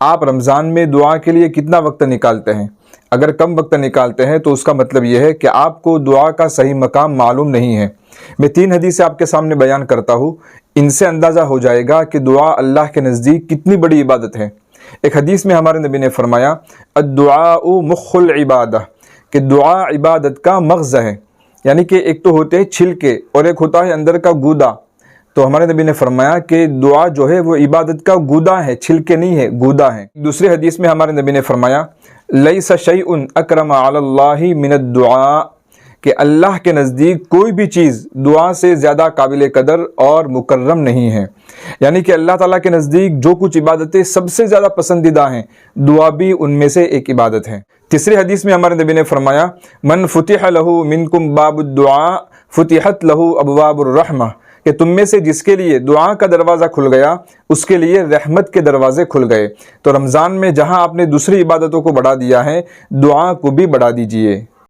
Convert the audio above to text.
آپ رمضان میں دعا کے لیے کتنا وقت نکالتے ہیں؟ اگر کم وقت نکالتے ہیں تو اس کا مطلب یہ ہے کہ آپ کو دعا کا صحیح مقام معلوم نہیں ہے۔ میں 3 حدیثیں آپ کے سامنے بیان کرتا ہوں، ان سے اندازہ ہو جائے گا کہ دعا اللہ کے نزدیک کتنی بڑی عبادت ہے۔ ایک حدیث میں ہمارے نبی نے فرمایا الدعاء مخ العبادہ، کہ دعا عبادت کا مغز ہے، یعنی کہ ایک تو ہوتے ہیں چھلکے اور ایک ہوتا ہے اندر کا گودا۔ تو ہمارے نبی نے فرمایا کہ دعا جو ہے وہ عبادت کا گودا ہے، چھلکے نہیں ہے، گودا ہے۔ دوسری حدیث میں ہمارے نبی نے فرمایا لیس شیء اکرم علی اللہ من الدعاء، کہ اللہ کے نزدیک کوئی بھی چیز دعا سے زیادہ قابل قدر اور مکرم نہیں ہے، یعنی کہ اللہ تعالیٰ کے نزدیک جو کچھ عبادتیں سب سے زیادہ پسندیدہ ہیں، دعا بھی ان میں سے ایک عبادت ہے۔ تیسری حدیث میں ہمارے نبی نے فرمایا من فتح لہ منکم باب الدعاء فتحت لہ ابواب الرحمہ، کہ تم میں سے جس کے لیے دعا کا دروازہ کھل گیا اس کے لیے رحمت کے دروازے کھل گئے۔ تو رمضان میں جہاں آپ نے دوسری عبادتوں کو بڑھا دیا ہے، دعا کو بھی بڑھا دیجئے۔